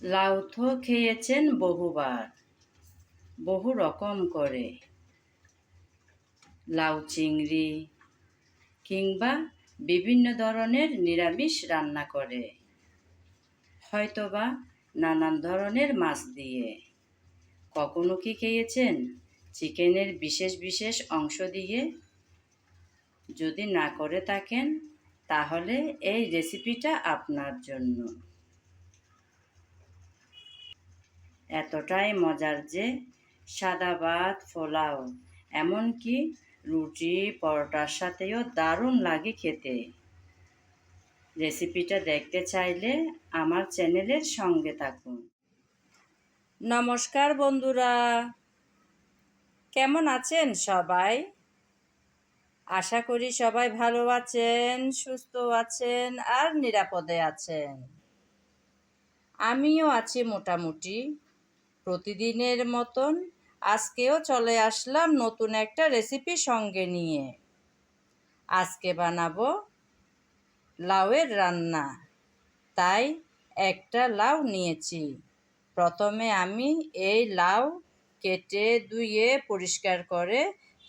লাউ তো খেয়েছেন বহুবার, বহু রকম করে। লাউ চিংড়ি কিংবা বিভিন্ন ধরনের নিরামিষ রান্না করে, হয়তোবা নানান ধরনের মাছ দিয়ে। কখনো কি খেয়েছেন চিকেনের বিশেষ বিশেষ অংশ দিয়ে? যদি না করে থাকেন তাহলে এই রেসিপিটা আপনার জন্য। এতটাই মজার যে সাদা ভাত, পোলাও, এমনকি রুটি পরোটার সাথেও দারুণ লাগে খেতে। রেসিপিটা দেখতে চাইলে আমার চ্যানেলের সঙ্গে থাকুন। নমস্কার বন্ধুরা, কেমন আছেন সবাই? আশা করি সবাই ভালো আছেন, সুস্থ আছেন আর নিরাপদে আছেন। আমিও আছি মোটামুটি। প্রতিদিনের মতন আজকেও চলে আসলাম নতুন একটা রেসিপি সঙ্গে নিয়ে। আজকে বানাবো লাউয়ের রান্না। তাই একটা লাউ নিয়েছি। প্রথমে আমি এই লাউ কেটে ধুয়ে পরিষ্কার করে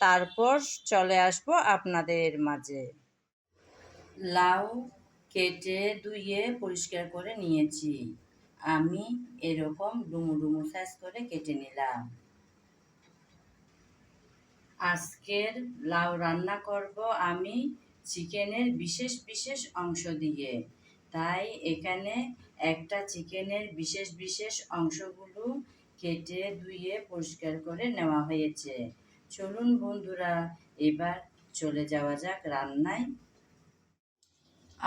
তারপর চলে আসবো আপনাদের মাঝে। লাউ কেটে ধুয়ে পরিষ্কার করে নিয়েছি। আমি এরকম ডুমু ডুমু সাইজ করে কেটে নিলাম। আজকের লাউ রান্না করব আমি চিকেনের বিশেষ বিশেষ অংশ দিয়ে। তাই এখানে একটা চিকেনের বিশেষ বিশেষ অংশগুলো কেটে ধুয়ে পরিষ্কার করে নেওয়া হয়েছে। চলুন বন্ধুরা, এবার চলে যাওয়া যাক রান্নায়।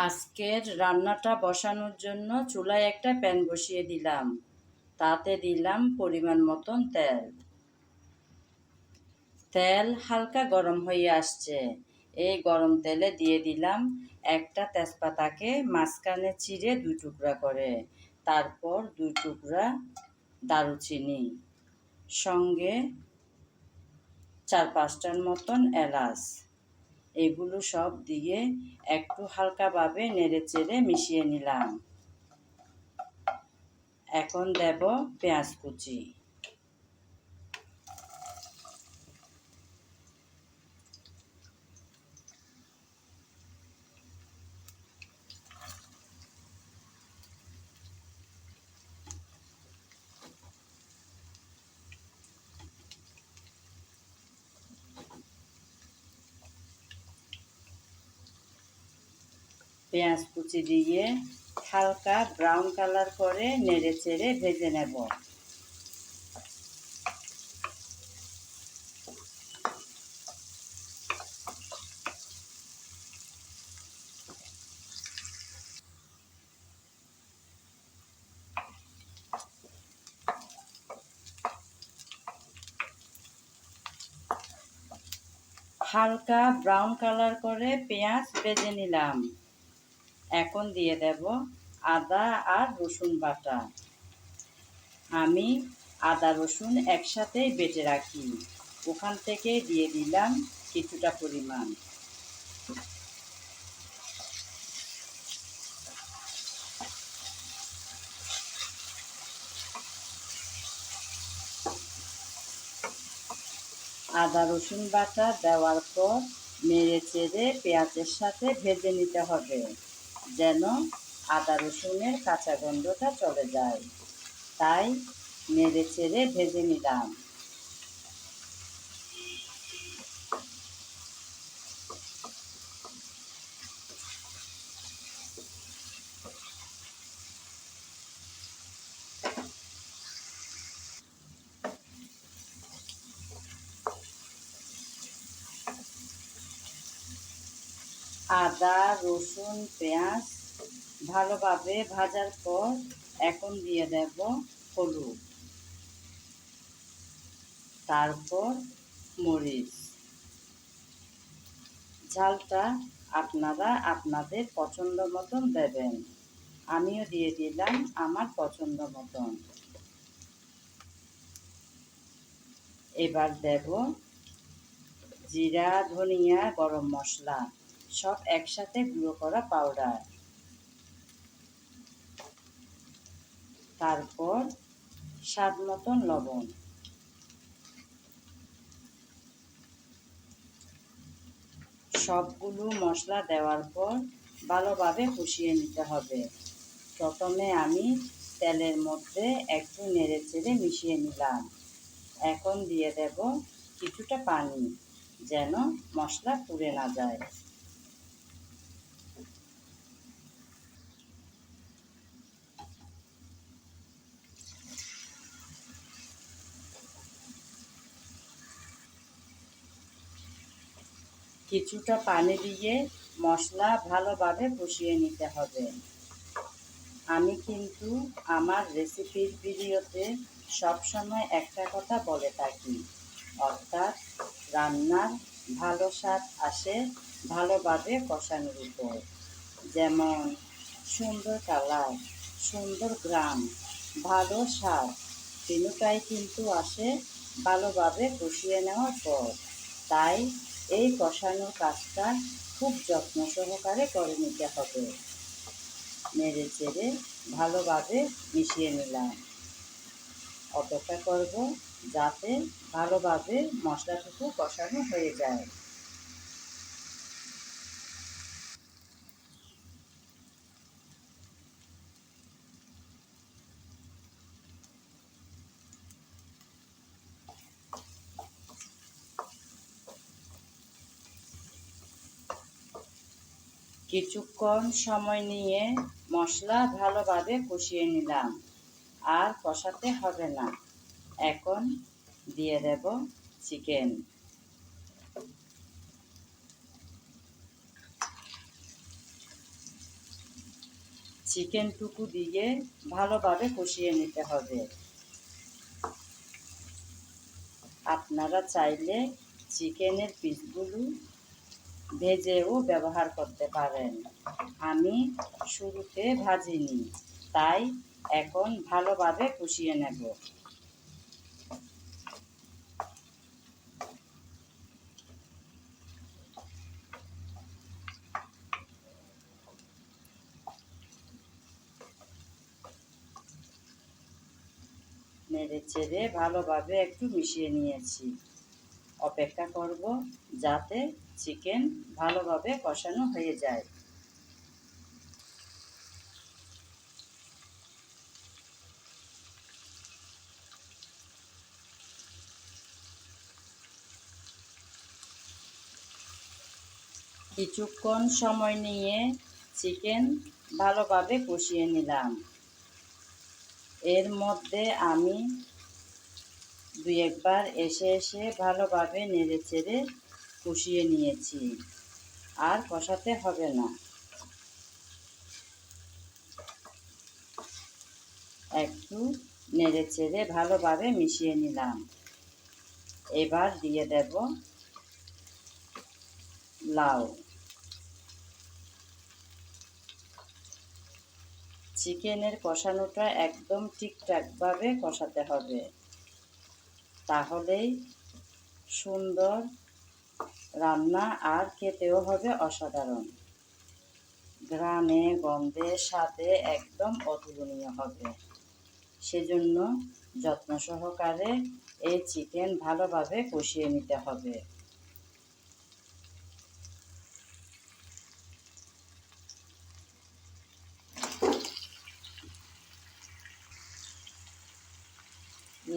আজকের রান্নাটা বসানোর জন্য চুলায় একটা প্যান বসিয়ে দিলাম। তাতে দিলাম পরিমাণ মতন তেল। তেল হালকা গরম হয়ে আসছে। এই গরম তেলে দিয়ে দিলাম একটা তেজপাতাকে মাঝখানে চিড়ে 2 টুকরা করে, তারপর 2 টুকরা দারুচিনি, সঙ্গে 4-5টার মতন এলাচ। এগুলো সব দিয়ে একটু হালকাভাবে নেড়ে চেড়ে মিশিয়ে নিলাম। এখন দেব পেঁয়াজ কুচি। পেঁয়াজ কুচি দিয়ে হালকা ব্রাউন কালার করে নেড়ে চেড়ে ভেজে নেব। হালকা ব্রাউন কালার করে পেঁয়াজ ভেজে নিলাম। এখন দিয়ে দেব আদা আর রসুন বাটা। আমি আদা রসুন একসাথেই বেটে রাখি, ওখান থেকে দিয়ে দিলাম কিছুটা পরিমাণ। আদা রসুন বাটা দেওয়ার পর নেড়ে চেড়ে পেঁয়াজের সাথে ভেজে নিতে হবে, যেন আদা রসুনের কাঁচা গন্ধটা চলে যায়। তাই নেড়ে চেড়ে ভেজে নিলাম। আদা রসুন পেঁয়াজ ভালোভাবে ভাজার পর এখন দিয়ে দেব হলুদ, তারপর মরিচ। ঝালটা আপনারা আপনাদের পছন্দ মতন দেবেন। আমিও দিয়ে দিলাম আমার পছন্দ মতন। এবার দেব জিরা, ধনিয়া, গরম মশলা সব একসাথে গুঁড়ো করা পাউডার। তারপর স্বাদ মতন লবণ। সবগুলো মশলা দেওয়ার পর ভালোভাবে কষিয়ে নিতে হবে। প্রথমে আমি তেলের মধ্যে একটু নেড়েচেড়ে মিশিয়ে নিলাম। এখন দিয়ে দেব কিছুটা পানি, যেন মশলা পুড়ে না যায়। কিছুটা পানি দিয়ে মশলা ভালোভাবে কষিয়ে নিতে হবে। আমি কিন্তু আমার রেসিপির ভিডিওতে সবসময় একটা কথা বলে থাকি, অর্থাৎ রান্নার ভালো স্বাদ আসে ভালোভাবে কষানোর উপর। যেমন সুন্দর কালার, সুন্দর ঘ্রাণ, ভালো স্বাদ তিনটাই কিন্তু আসে ভালোভাবে কষিয়ে নেওয়ার পর। তাই এই কষানোর কাজটা খুব যত্ন সহকারে করে নিতে হবে। নেড়ে চেড়ে ভালোভাবে মিশিয়ে নিলাম। অপেক্ষা করব যাতে ভালোভাবে মশলাটুকু কষানো হয়ে যায়। কিছুক্ষণ সময় নিয়ে মশলা ভালোভাবে কষিয়ে নিলাম। আর কষাতে হবে না। এখন দিয়ে দেব চিকেন। চিকেনটুকু দিয়ে ভালোভাবে কষিয়ে নিতে হবে। আপনারা চাইলে চিকেনের পিসগুলো ভেজেও ব্যবহার করতে পারেন। আমি শুরুতে ভাজিনি, তাই এখন ভালোভাবে কষিয়ে নেব। নেড়ে চেড়ে ভালোভাবে একটু মিশিয়ে নিয়েছি। অপেক্ষা করব যাতে চিকেন ভালোভাবে কষানো হয়ে যায়। কিছুক্ষণ সময় নিয়ে চিকেন ভালোভাবে কষিয়ে নিলাম। এর মধ্যে আমি দুই একবার এসে ভালোভাবে নেড়েচেড়ে কষিয়ে নিয়েছি। আর কষাতে হবে না। একটু নেড়েচেড়ে ভালোভাবে মিশিয়ে নিলাম। এবার দিয়ে দেব লাউ। চিকেনের কষানোটা একদম ঠিকঠাকভাবে কষাতে হবে, তাহলেই সুন্দর রান্না আর খেতেও হবে অসাধারণ। ঘ্রাণে, গন্ধে, স্বাদে একদম অতুলনীয় হবে। সেজন্য যত্ন সহকারে এই চিকেন ভালোভাবে কষিয়ে নিতে হবে।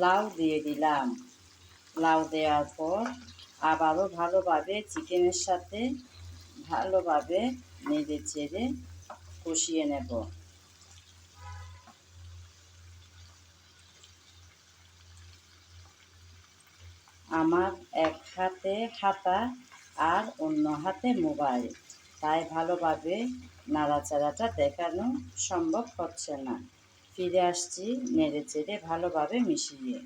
লাউ দিয়ে দিলাম। লাউ দেওয়ার পর আবারও ভালোভাবে চিকেনের সাথে ভালোভাবে নেড়ে চেড়ে কষিয়ে নেব। আমার এক হাতে হাতা আর অন্য হাতে মোবাইল, তাই ভালোভাবে নাড়াচাড়াটা দেখানো সম্ভব হচ্ছে না। ফিরে আসছি নেড়ে চেড়ে ভালোভাবে মিশিয়ে।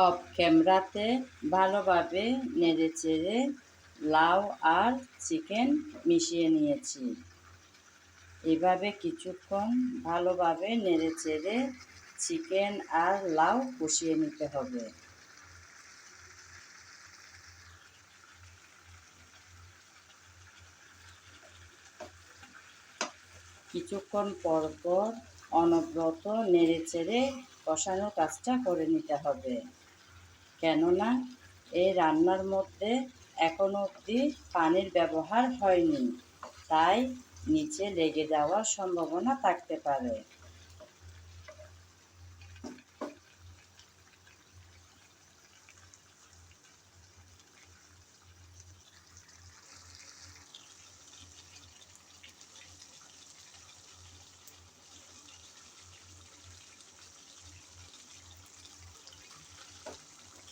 অফ ক্যামেরাতে ভালোভাবে নেড়ে চেড়ে লাউ আর চিকেন মিশিয়ে নিয়েছি। এভাবে কিছুক্ষণ ভালোভাবে নেড়ে চেড়ে চিকেন আর লাউ কষিয়ে নিতে হবে। কিছুক্ষণ পর পর অনবরত নেড়েচেড়ে কষানোর কাজটা করে নিতে হবে, কেননা এই রান্নার মধ্যে এখনো অবধি পানির ব্যবহার হয়নি, তাই নিচে লেগে যাওয়ার সম্ভাবনা থাকতে পারে।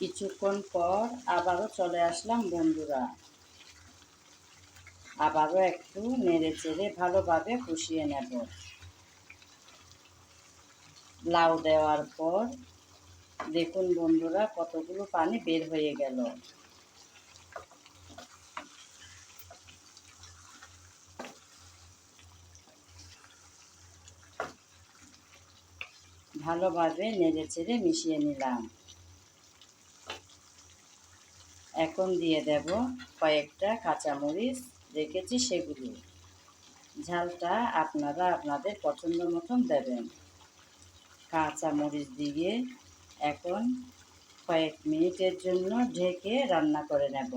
কিছুক্ষণ পর আবারও চলে আসলাম বন্ধুরা, আবারও একটু নেড়ে চেড়ে ভালোভাবে কষিয়ে নেব। লাউ দেওয়ার পর দেখুন বন্ধুরা কতগুলো পানি বের হয়ে গেল। ভালোভাবে নেড়ে চেড়ে মিশিয়ে নিলাম। এখন দিয়ে দেব কয়েকটা কাঁচামরিচ রেখেছি সেগুলো। ঝালটা আপনারা আপনাদের পছন্দ মতন দেবেন। কাঁচামরিচ দিয়ে এখন কয়েক মিনিটের জন্য ঢেকে রান্না করে নেব।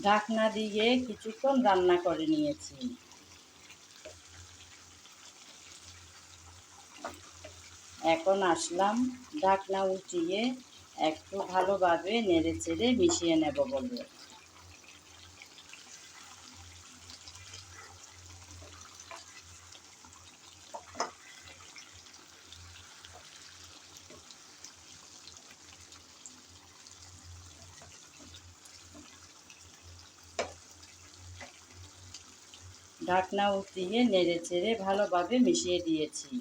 ঢাকনা দিয়ে কিছুক্ষণ রান্না করে নিয়েছি। এখন আসলাম ঢাকনা উঠিয়ে একটু ভালোভাবে নেড়ে চেড়ে মিশিয়ে নেব বলে। ঢাকনা উঠিয়ে নেড়ে চেড়ে ভালোভাবে মিশিয়ে দিয়েছি।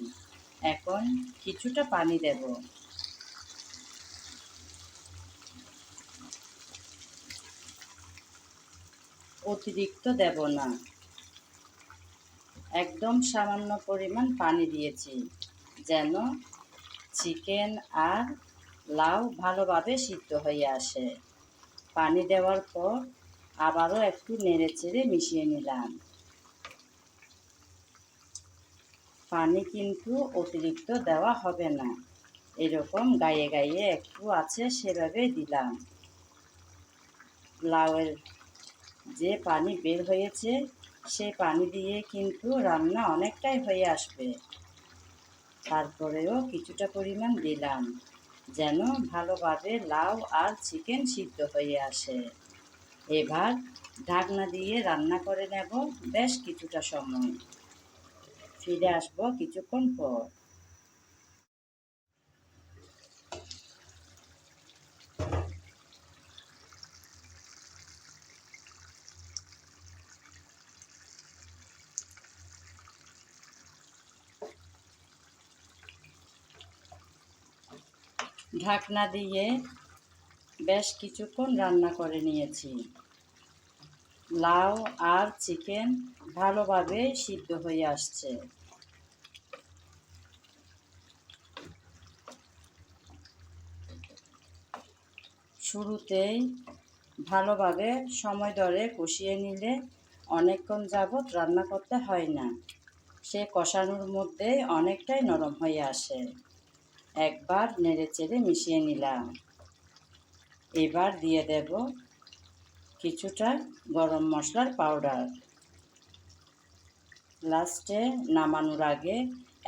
এখন কিছুটা পানি দেব। অতিরিক্ত দেব না, একদম সামান্য পরিমাণ পানি দিয়েছি যেন চিকেন আর লাউ ভালোভাবে সিদ্ধ হয়ে আসে। পানি দেওয়ার পর আবারও একটু নেড়ে চেড়ে মিশিয়ে নিলাম। পানি কিন্তু অতিরিক্ত দেওয়া হবে না, এরকম গায়ে গায়ে একটু আছে সেভাবে দিলাম। লাউয়ের যে পানি বের হয়েছে সে পানি দিয়ে কিন্তু রান্না অনেকটাই হয়ে আসবে। তারপরেও কিছুটা পরিমাণ দিলাম যেন ভালোভাবে লাউ আর চিকেন সিদ্ধ হয়ে আসে। এবার ঢাকনা দিয়ে রান্না করে নেব বেশ কিছুটা সময়। ফিরে আসবো কিছুক্ষণ পর। ঢাকনা দিয়ে বেশ কিছুক্ষণ রান্না করে নিয়েছি। লাউ আর চিকেন ভালোভাবে সিদ্ধ হয়ে আসছে। শুরুতেই ভালোভাবে সময় ধরে কষিয়ে নিলে অনেকক্ষণ যাবৎ রান্না করতে হয় না, সে কষানোর মধ্যেই অনেকটাই নরম হয়ে আসে। একবার নেড়েচেড়ে মিশিয়ে নিলাম। এবার দিয়ে দেব কিছুটা গরম মশলার পাউডার। লাস্টে নামানোর আগে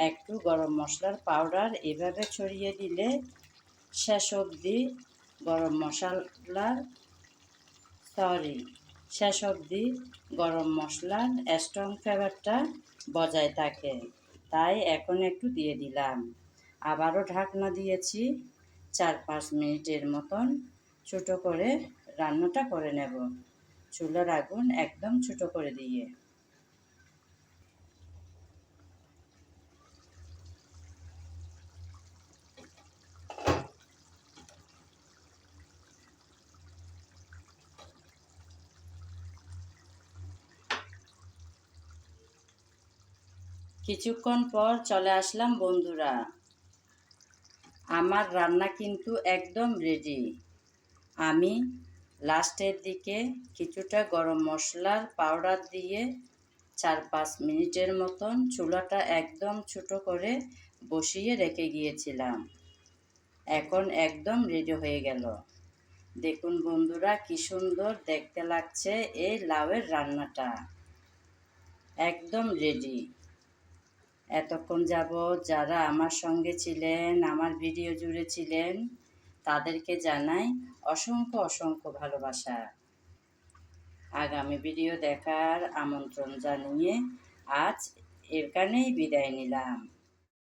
একটু গরম মশলার পাউডার এভাবে ছড়িয়ে দিলে শেষ অবধি গরম মশলার শেষ অবধি গরম মশলার স্ট্রং ফ্লেভারটা বজায় থাকে। তাই এখন একটু দিয়ে দিলাম। আবারও ঢাকনা দিয়েছি 4-5 মিনিটের মতন ছোটো করে রান্নাটা করে নেব, চুলার আগুন একদম ছোটো করে দিয়ে। কিছুক্ষণ পর চলে আসলাম বন্ধুরা। আমার রান্না কিন্তু একদম রেডি। আমি লাস্টের দিকে কিছুটা গরম মশলার পাউডার দিয়ে 4-5 মিনিটের মতন চুলাটা একদম ছোটো করে বসিয়ে রেখে গিয়েছিলাম। এখন একদম রেডি হয়ে গেল। দেখুন বন্ধুরা, কি সুন্দর দেখতে লাগছে এই লাউয়ের রান্নাটা। একদম রেডি। এতক্ষণ যাবৎ যারা আমার সঙ্গে ছিলেন, আমার ভিডিও জুড়ে ছিলেন, তাদেরকে জানাই অসংখ্য অসংখ্য ভালোবাসা। আগামী ভিডিও দেখার আমন্ত্রণ জানিয়ে আজ এখানেই বিদায় নিলাম।